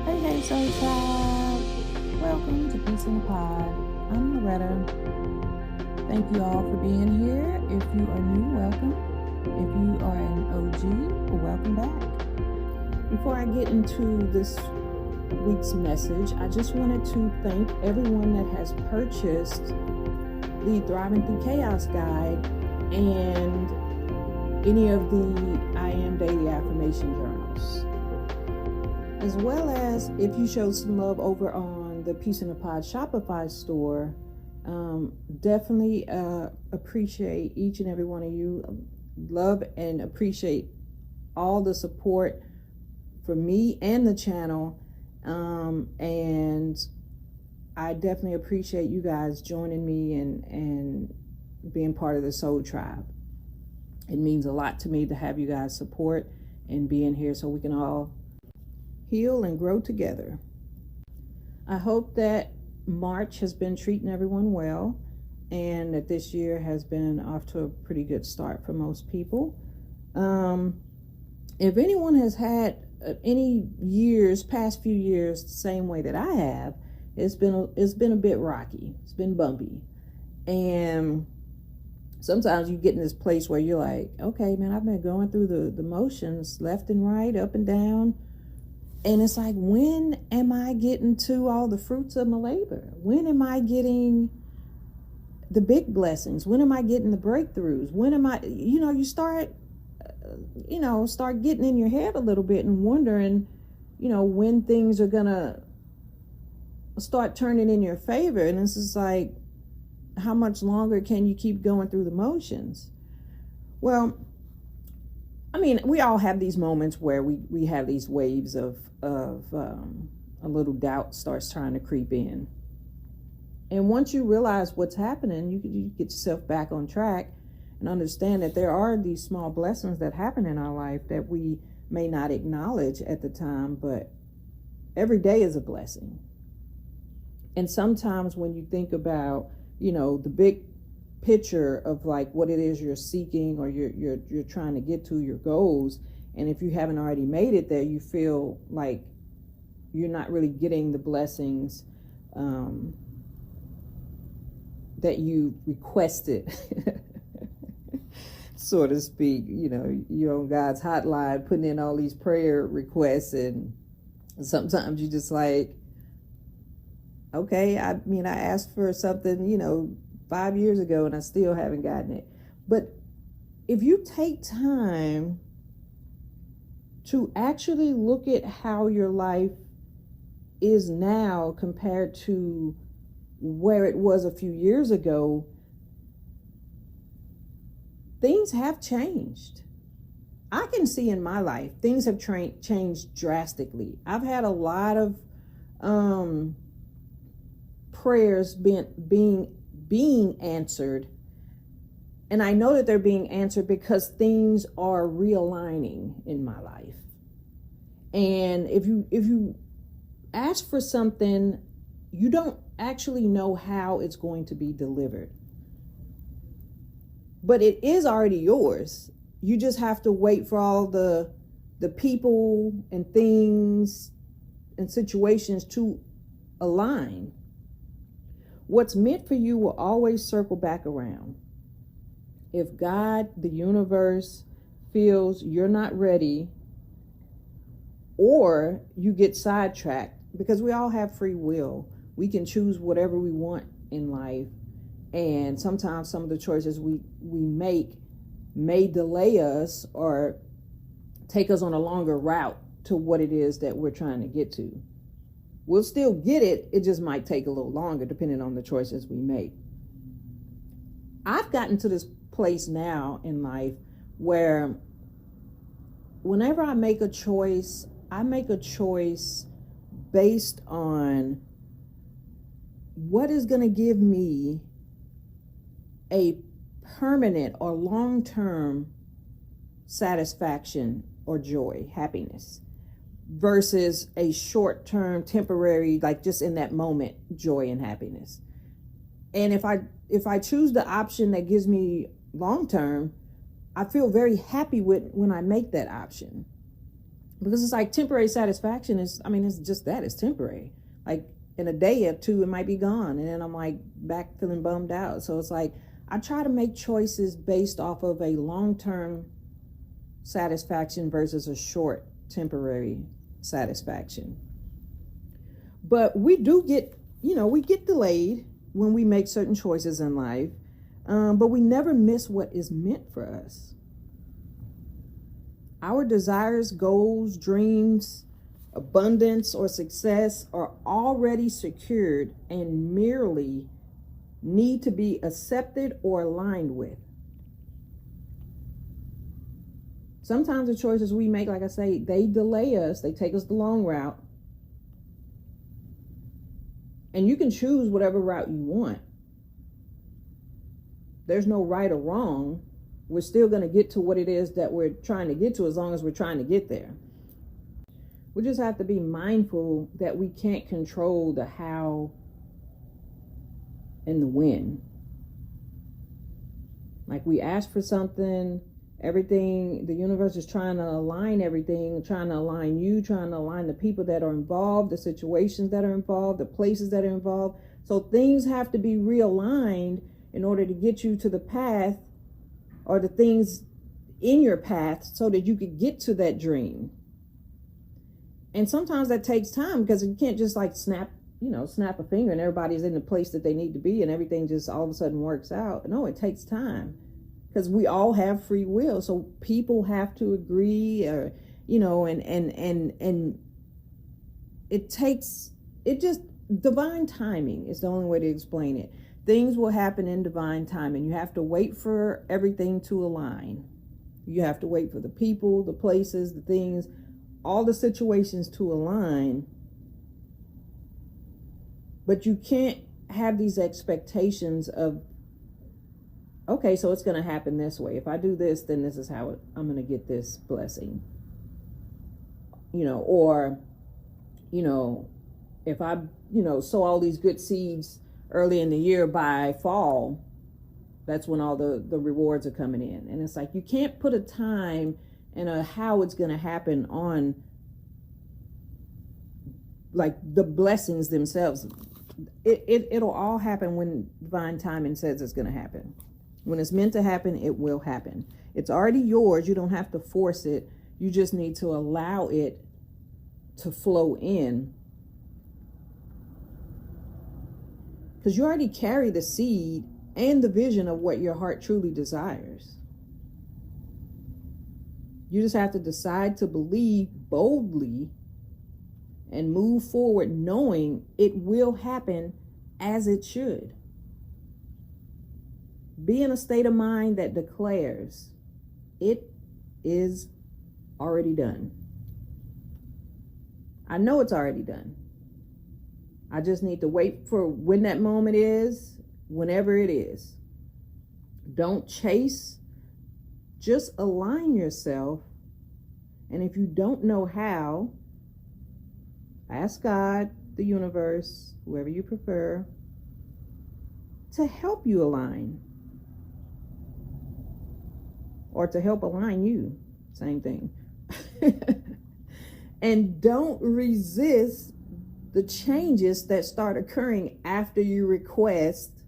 Hey, Soul Tribe. Welcome to Peace in the Pod. I'm Loretta. Thank you all for being here. If you are new, welcome. If you are an OG, welcome back. Before I get into this week's message, I just wanted to thank everyone that has purchased the Thriving Through Chaos Guide and any of the I Am Daily Affirmation Journals. As well as if you showed some love over on the Peace in the Pod Shopify store, definitely appreciate each and every one of you. Love and appreciate all the support for me and the channel. And I definitely appreciate you guys joining me and being part of the Soul Tribe. It means a lot to me to have you guys support and being here so we can all heal and grow together. I hope that March has been treating everyone well and that this year has been off to a pretty good start for most people. If anyone has had any past few years the same way that I have, it's been a bit rocky. It's been bumpy. And sometimes you get in this place where you're like, okay, man, I've been going through the motions left and right, up and down. And it's like, when am I getting to all the fruits of my labor? When am I getting the big blessings? When am I getting the breakthroughs? When am I, you start getting in your head a little bit and wondering, when things are gonna start turning in your favor. And it's just like, how much longer can you keep going through the motions? Well, I mean, we all have these moments where we have these waves of a little doubt starts trying to creep in. And once you realize what's happening, you get yourself back on track and understand that there are these small blessings that happen in our life that we may not acknowledge at the time, but every day is a blessing. And sometimes when you think about, the big picture of like what it is you're seeking or you're trying to get to, your goals, and if you haven't already made it there, you feel like you're not really getting the blessings that you requested, so to speak. You're on God's hotline putting in all these prayer requests, and sometimes you just like, okay, I asked for something 5 years ago and I still haven't gotten it. But if you take time to actually look at how your life is now compared to where it was a few years ago, things have changed. I can see in my life, things have changed drastically. I've had a lot of prayers being answered, and I know that they're being answered because things are realigning in my life. And if you ask for something, you don't actually know how it's going to be delivered, but it is already yours. You just have to wait for all the people and things and situations to align. What's meant for you will always circle back around. If God, the universe, feels you're not ready, or you get sidetracked, because we all have free will. We can choose whatever we want in life. And sometimes some of the choices we make may delay us or take us on a longer route to what it is that we're trying to get to. We'll still get it. It just might take a little longer depending on the choices we make. I've gotten to this place now in life where whenever I make a choice based on what is going to give me a permanent or long-term satisfaction or joy, happiness, versus a short-term, temporary, like just in that moment, joy and happiness. And if I choose the option that gives me long-term, I feel very happy with when I make that option. Because it's like temporary satisfaction is, I mean, it's just that, it's temporary. Like in a day or two, it might be gone. And then I'm like back feeling bummed out. So it's like, I try to make choices based off of a long-term satisfaction versus a short temporary satisfaction. But we do get, we get delayed when we make certain choices in life, but we never miss what is meant for us. Our desires, goals, dreams, abundance, or success are already secured and merely need to be accepted or aligned with. Sometimes the choices we make, like I say, they delay us, they take us the long route. And you can choose whatever route you want. There's no right or wrong. We're still going to get to what it is that we're trying to get to, as long as we're trying to get there. We just have to be mindful that we can't control the how and the when. Like we ask for something, everything, the universe is trying to align everything, trying to align you, trying to align the people that are involved, the situations that are involved, the places that are involved. So things have to be realigned in order to get you to the path, or the things in your path, so that you could get to that dream. And sometimes that takes time, because you can't just like snap a finger and everybody's in the place that they need to be and everything just all of a sudden works out. No, it takes time. Because we all have free will, so people have to agree, or and it just divine timing is the only way to explain it. Things will happen in divine timing. You have to wait for everything to align. You have to wait for the people, the places, the things, all the situations to align. But you can't have these expectations of, okay, so it's going to happen this way. If I do this, then this is how I'm going to get this blessing. Or if I, sow all these good seeds early in the year, by fall, that's when all the rewards are coming in. And it's like, you can't put a time and a how it's going to happen on like the blessings themselves. It'll all happen when divine timing says it's going to happen. When it's meant to happen, it will happen. It's already yours. You don't have to force it. You just need to allow it to flow in. Because you already carry the seed and the vision of what your heart truly desires. You just have to decide to believe boldly and move forward knowing it will happen as it should. Be in a state of mind that declares it is already done. I know it's already done. I just need to wait for when that moment is, whenever it is. Don't chase, just align yourself. And if you don't know how, ask God, the universe, whoever you prefer, to help you align. Or to help align you, same thing. And don't resist the changes that start occurring after you request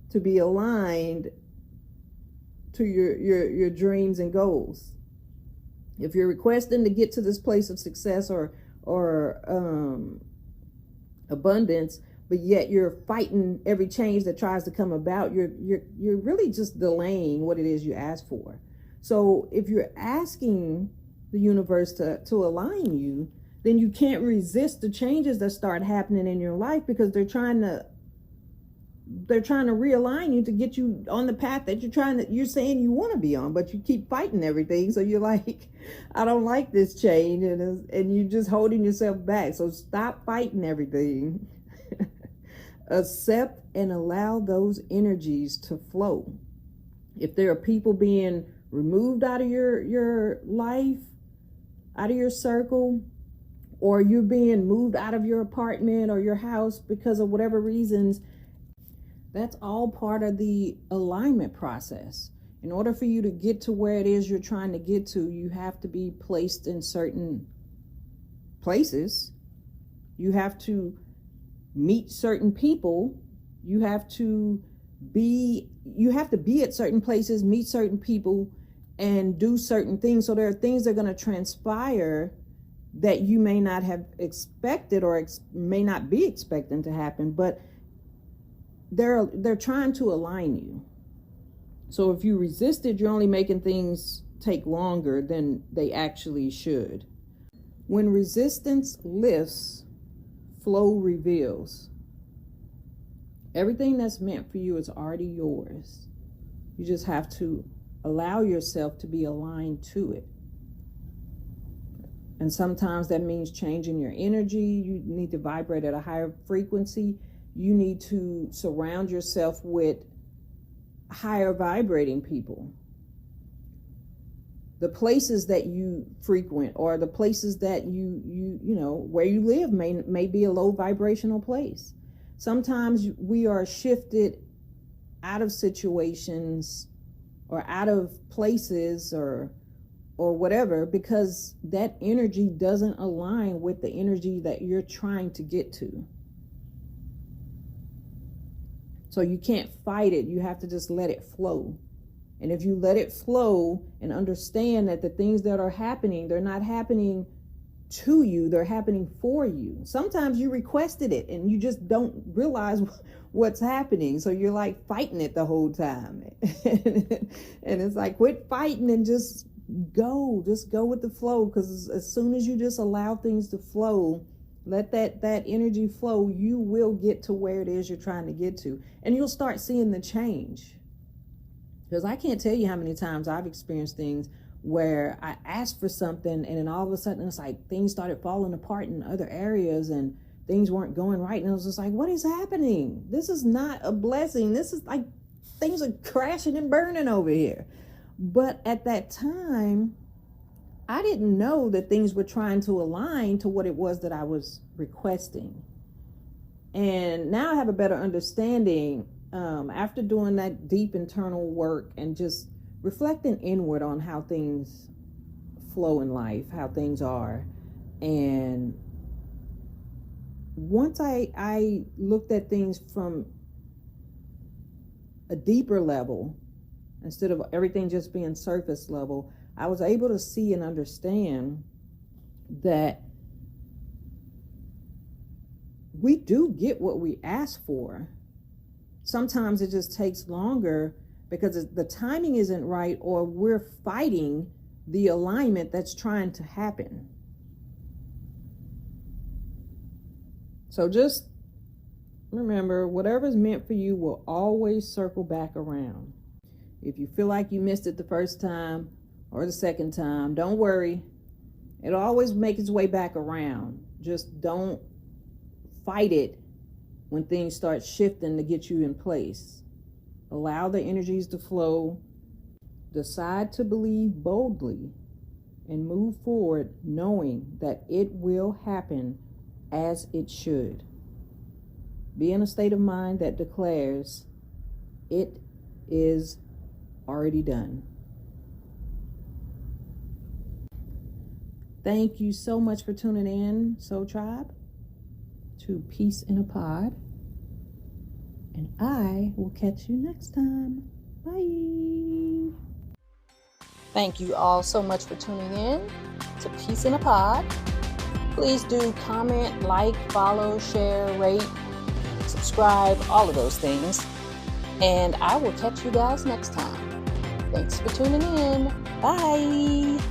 to be aligned to your dreams and goals. If you're requesting to get to this place of success or abundance, but yet you're fighting every change that tries to come about, you're really just delaying what it is you asked for. So if you're asking the universe to align you, then you can't resist the changes that start happening in your life, because they're trying to realign you to get you on the path that you're saying you want to be on, but you keep fighting everything. So you're like, I don't like this change, and you're just holding yourself back. So stop fighting everything. Accept and allow those energies to flow. If there are people being removed out of your life, out of your circle, or you're being moved out of your apartment or your house because of whatever reasons, that's all part of the alignment process. In order for you to get to where it is you're trying to get to, you have to be placed in certain places. You have to meet certain people. You have to be at certain places, meet certain people, and do certain things. So there are things that are going to transpire that you may not have expected or may not be expecting to happen, but they're trying to align you. So if you resist it, you're only making things take longer than they actually should. When resistance lifts, flow reveals. Everything that's meant for you is already yours. You just have to allow yourself to be aligned to it. And sometimes that means changing your energy. You need to vibrate at a higher frequency. You need to surround yourself with higher vibrating people. The places that you frequent or the places that you know, where you live may be a low vibrational place. Sometimes we are shifted out of situations or out of places or whatever because that energy doesn't align with the energy that you're trying to get to. So you can't fight it. You have to just let it flow. And if you let it flow and understand that the things that are happening, they're not happening to you, they're happening for you. Sometimes you requested it and you just don't realize what's happening. So you're like fighting it the whole time. And it's like, quit fighting and just go with the flow. Because as soon as you just allow things to flow, let that energy flow, you will get to where it is you're trying to get to. And you'll start seeing the change. Because I can't tell you how many times I've experienced things where I asked for something and then all of a sudden it's like things started falling apart in other areas and things weren't going right. And I was just like, what is happening? This is not a blessing. This is like things are crashing and burning over here. But at that time, I didn't know that things were trying to align to what it was that I was requesting. And now I have a better understanding after doing that deep internal work and just reflecting inward on how things flow in life, how things are. And once I looked at things from a deeper level, instead of everything just being surface level, I was able to see and understand that we do get what we ask for. Sometimes it just takes longer because the timing isn't right, or we're fighting the alignment that's trying to happen. So just remember, whatever's meant for you will always circle back around. If you feel like you missed it the first time or the second time, don't worry. It'll always make its way back around. Just don't fight it when things start shifting to get you in place. Allow the energies to flow. Decide to believe boldly and move forward knowing that it will happen as it should. Be in a state of mind that declares it is already done. Thank you so much for tuning in, Soul Tribe, to Peace in a Pod. And I will catch you next time. Bye. Thank you all so much for tuning in to Peace in a Pod. Please do comment, like, follow, share, rate, subscribe, all of those things. And I will catch you guys next time. Thanks for tuning in. Bye.